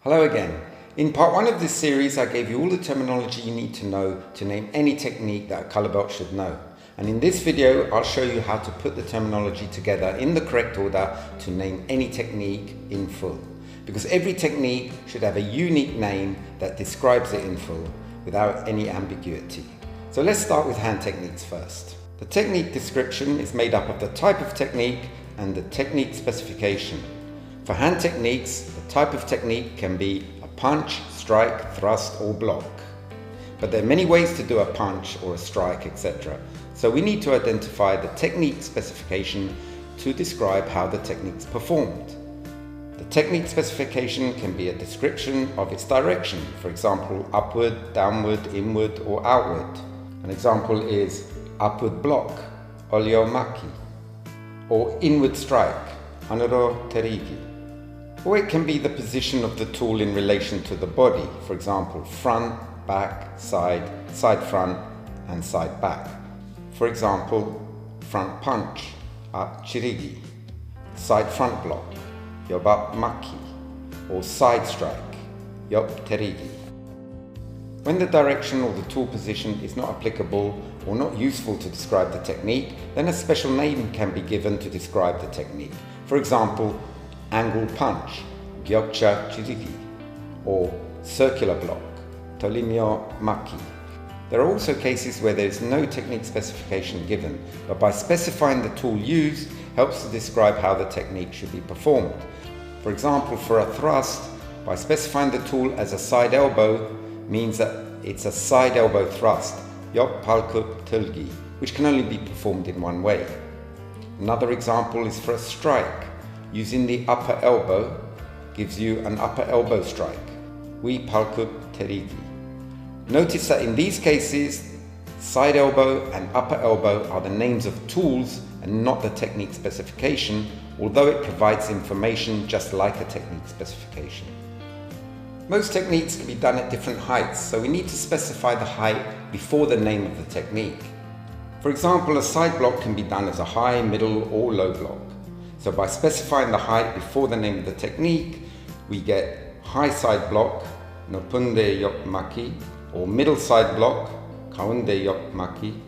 Hello again. In part 1 of this series, I gave you all the terminology you need to know to name any technique that a colour belt should know. And in this video, I'll show you how to put the terminology together in the correct order to name any technique in full. Because every technique should have a unique name that describes it in full without any ambiguity. So let's start with hand techniques first. The technique description is made up of the type of technique and the technique specification. For hand techniques, the type of technique can be a punch, strike, thrust or block. But there are many ways to do a punch or a strike, etc. So we need to identify the technique specification to describe how the technique's performed. The technique specification can be a description of its direction, for example, upward, downward, inward or outward. An example is upward block, olyo maki, or inward strike, hanuro terigi. Or it can be the position of the tool in relation to the body, for example, front, back, side, side front and side back. For example, front punch, up chirigi, side front block, yobap maki, or side strike, yop terigi. When the direction or the tool position is not applicable or not useful to describe the technique, then a special name can be given to describe the technique. For example, angle punch, gyokcha chirigi, or circular block, tolimyo maki. There are also cases where there is no technique specification given, but by specifying the tool used helps to describe how the technique should be performed. For example, for a thrust, by specifying the tool as a side elbow means that it's a side elbow thrust, yok palkup tulgi, which can only be performed in one way. Another example is for a strike. Using the upper elbow gives you an upper elbow strike, wi palkup terigi. Notice that in these cases, side elbow and upper elbow are the names of tools and not the technique specification, although it provides information just like a technique specification. Most techniques can be done at different heights, so we need to specify the height before the name of the technique. For example, a side block can be done as a high, middle or low block. So by specifying the height before the name of the technique, we get high side block, nopunde yok maki, or middle side block, kaunde yok maki,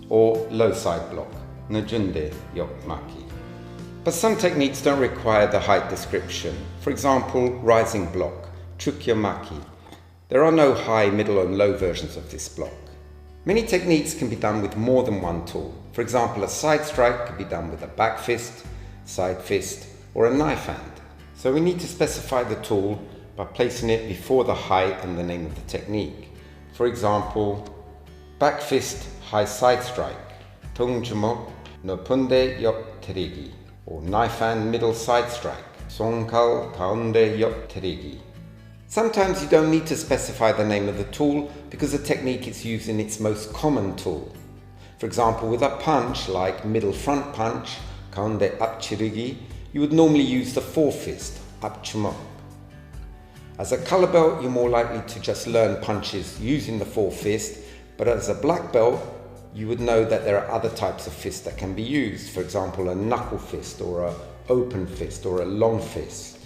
or low side block, najunde yok maki. But some techniques don't require the height description. For example, rising block, chukya maki. There are no high, middle and low versions of this block. Many techniques can be done with more than one tool. For example, a side strike can be done with a back fist, side fist or a knife hand. So we need to specify the tool by placing it before the height and the name of the technique. For example, back fist high side strike, tung jumok no punde yok terigi, or knife hand middle side strike, songkal kaunde yok terigi. Sometimes you don't need to specify the name of the tool because the technique is used in its most common tool. For example, with a punch like middle front punch, kaunde up chirigi, you would normally use the forefist, up chumok. As a colour belt, you're more likely to just learn punches using the forefist, but as a black belt, you would know that there are other types of fists that can be used. For example, a knuckle fist or an open fist or a long fist.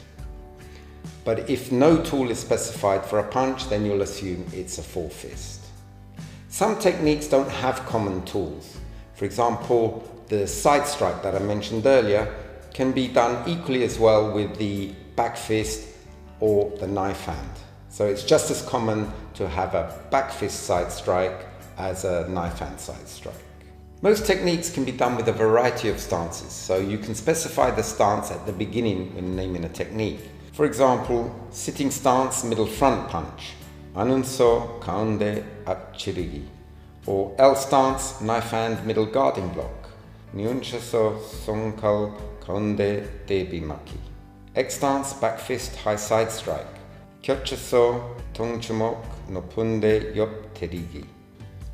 But if no tool is specified for a punch, then you'll assume it's a forefist. Some techniques don't have common tools. For example, the side strike that I mentioned earlier can be done equally as well with the back fist or the knife hand. So it's just as common to have a back fist side strike as a knife hand side strike. Most techniques can be done with a variety of stances, so you can specify the stance at the beginning when naming a technique. For example, sitting stance middle front punch, anunso kaunde up chirigi, or L stance knife hand middle guarding block, nyunchaso songkal kaunde debi maki. X stance back fist high side strike, kyochaso tongchumok no punde yop terigi.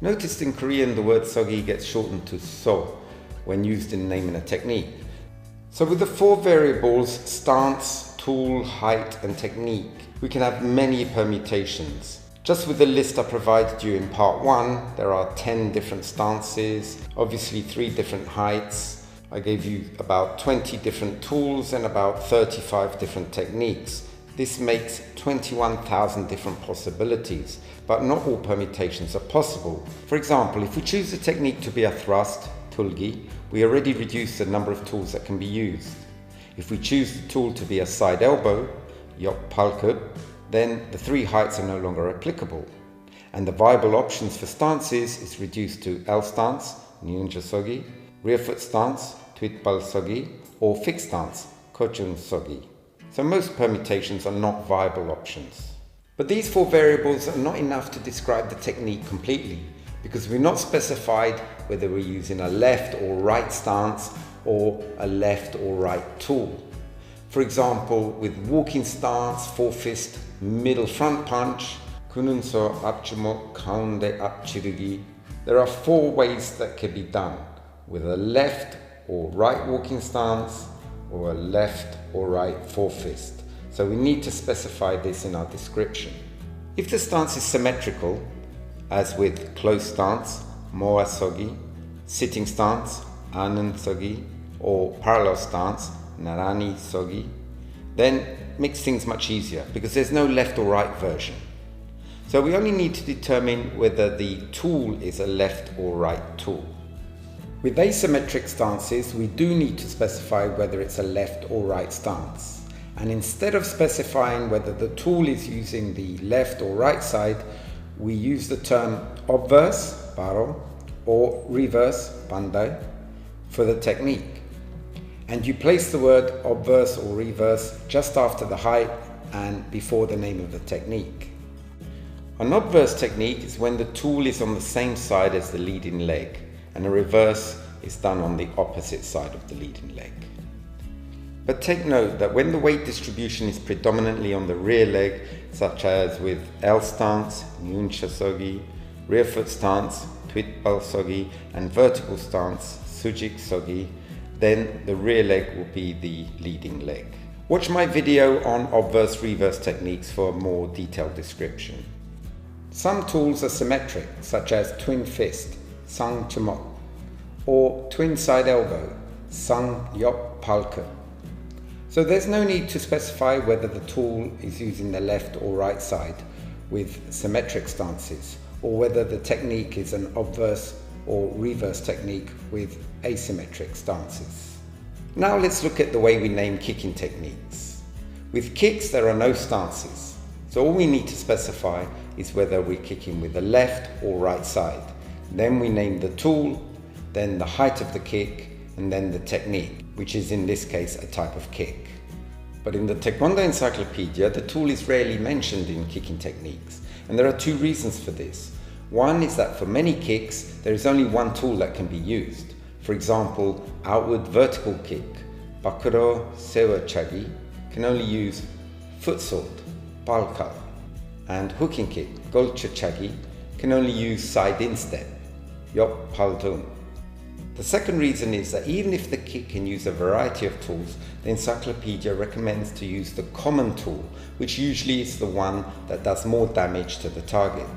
Notice in Korean the word sogi gets shortened to so when used in naming a technique. So with the four variables, stance, tool, height and technique, we can have many permutations. Just with the list I provided you in part 1, there are 10 different stances, obviously 3 different heights. I gave you about 20 different tools and about 35 different techniques. This makes 21,000 different possibilities, but not all permutations are possible. For example, if we choose the technique to be a thrust, tulgi, we already reduce the number of tools that can be used. If we choose the tool to be a side elbow, yop palkut, then the 3 heights are no longer applicable. And the viable options for stances is reduced to L stance, nyunja sogi, rear foot stance, twitpal sogi, or fixed stance, kochun sogi. So most permutations are not viable options. But these 4 variables are not enough to describe the technique completely, because we've not specified whether we're using a left or right stance or a left or right tool. For example, with walking stance, 4 fist, middle front punch, kununso apchimo kaunde apchirugi, there are 4 ways that can be done, with a left or right walking stance, or a left or right 4 fist. So we need to specify this in our description. If the stance is symmetrical, as with closed stance, moa sogi, sitting stance, anan sogi, or parallel stance, narani sogi, then it makes things much easier because there's no left or right version. So we only need to determine whether the tool is a left or right tool. With asymmetric stances, we do need to specify whether it's a left or right stance. And instead of specifying whether the tool is using the left or right side, we use the term obverse, paro, or reverse, bandai, for the technique. And you place the word obverse or reverse just after the height and before the name of the technique. An obverse technique is when the tool is on the same side as the leading leg, and a reverse is done on the opposite side of the leading leg. But take note that when the weight distribution is predominantly on the rear leg, such as with L stance, nyuncha sogi, rear foot stance, twitpal sogi, and vertical stance, sujik sogi, then the rear leg will be the leading leg. Watch my video on obverse-reverse techniques for a more detailed description. Some tools are symmetric, such as twin fist, sang chumok, or twin side elbow, sang yop palka. So there's no need to specify whether the tool is using the left or right side with symmetric stances, or whether the technique is an obverse or reverse technique with asymmetric stances. Now let's look at the way we name kicking techniques. With kicks there are no stances, so all we need to specify is whether we're kicking with the left or right side. Then we name the tool, then the height of the kick, and then the technique, which is in this case a type of kick. But in the Taekwondo encyclopedia, the tool is rarely mentioned in kicking techniques, and there are 2 reasons for this. One is that for many kicks, there is only one tool that can be used. For example, outward vertical kick, bakuro sewa chagi, can only use foot sword, palkal, and hooking kick, golcha chagi, can only use side instep, yop paldun. The second reason is that even if the kick can use a variety of tools, the encyclopedia recommends to use the common tool, which usually is the one that does more damage to the target.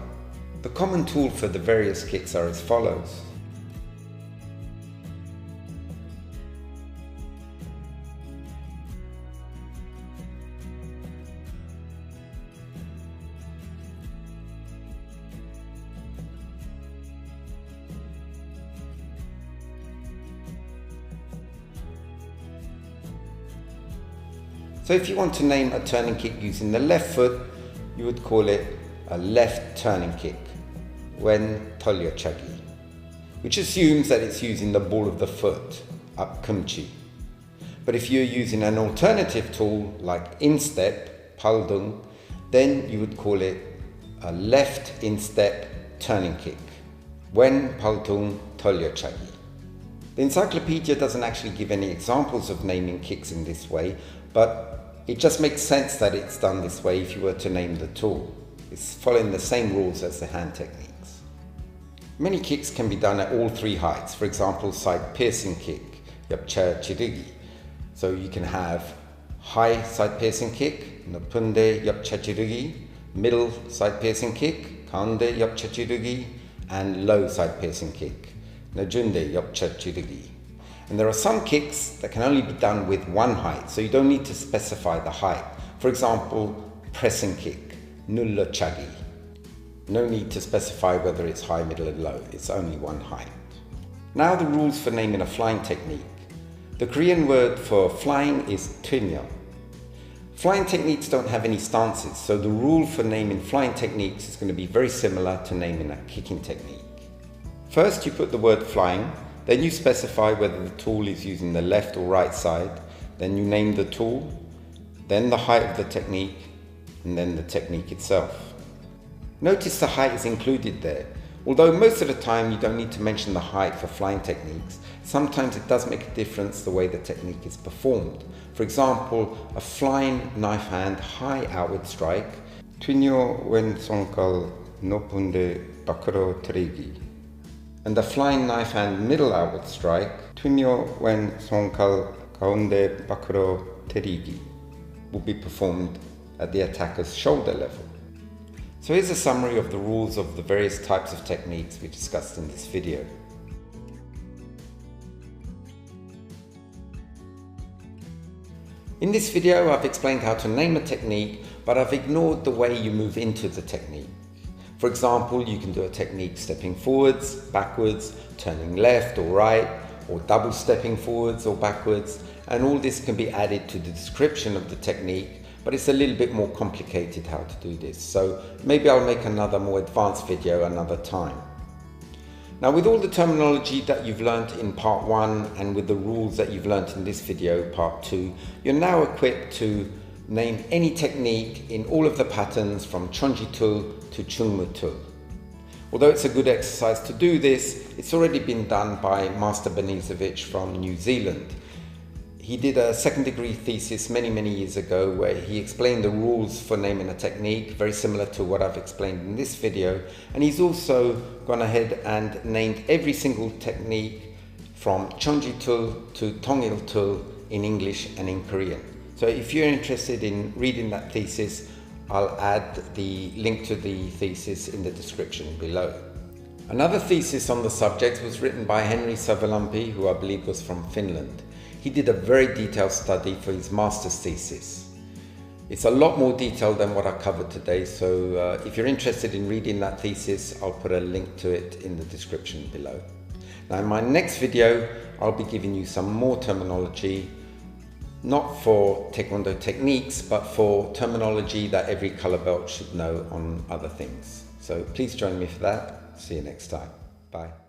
The common tool for the various kicks are as follows. So if you want to name a turning kick using the left foot, you would call it a left turning kick, when tolyo chagi, which assumes that it's using the ball of the foot, up kumchi. But if you're using an alternative tool like instep, paldung, then you would call it a left instep turning kick, when paldung tolyo chagi. The encyclopedia doesn't actually give any examples of naming kicks in this way, but it just makes sense that it's done this way if you were to name the tool. It's following the same rules as the hand techniques. Many kicks can be done at all 3 heights. For example, side piercing kick, yapcha chirigi. So you can have high side piercing kick, napunde yapcha chirigi, middle side piercing kick, kaunde yapcha chirigi, and low side piercing kick, najunde yapcha chirigi. And there are some kicks that can only be done with 1 height, so you don't need to specify the height. For example, press and kick, nulla chagi. No need to specify whether it's high, middle and low, it's only one height. Now the rules for naming a flying technique. The Korean word for flying is twinyo. Flying techniques don't have any stances, so the rule for naming flying techniques is going to be very similar to naming a kicking technique. First you put the word flying, then you specify whether the tool is using the left or right side, then you name the tool, then the height of the technique, and then the technique itself. Notice the height is included there. Although most of the time you don't need to mention the height for flying techniques, sometimes it does make a difference the way the technique is performed. For example, a flying knife hand high outward strike, twinyo wen songal nopunde bakuro terigi. And the flying knife hand middle outward strike, twinyo wen songal gaunde bakuro terigi, will be performed at the attacker's shoulder level. So here's a summary of the rules of the various types of techniques we discussed in this video. In this video I've explained how to name a technique, but I've ignored the way you move into the technique. For example, you can do a technique stepping forwards, backwards, turning left or right, or double stepping forwards or backwards, and all this can be added to the description of the technique, but it's a little bit more complicated how to do this, so maybe I'll make another more advanced video another time. Now, with all the terminology that you've learnt in part 1 and with the rules that you've learnt in this video, part 2, you're now equipped to name any technique in all of the patterns from Chonji-tul to Chungmu-tul. Although it's a good exercise to do this, it's already been done by Master Benizovic from New Zealand. He did a second-degree thesis many years ago where he explained the rules for naming a technique, very similar to what I've explained in this video, and he's also gone ahead and named every single technique from Chonji-tul to Tongil-tul in English and in Korean. So if you're interested in reading that thesis, I'll add the link to the thesis in the description below. Another thesis on the subject was written by Henry Savalampi, who I believe was from Finland. He did a very detailed study for his master's thesis. It's a lot more detailed than what I covered today, so if you're interested in reading that thesis, I'll put a link to it in the description below. Now in my next video, I'll be giving you some more terminology, not for Taekwondo techniques, but for terminology that every color belt should know on other things. So please join me for that. See you next time. Bye.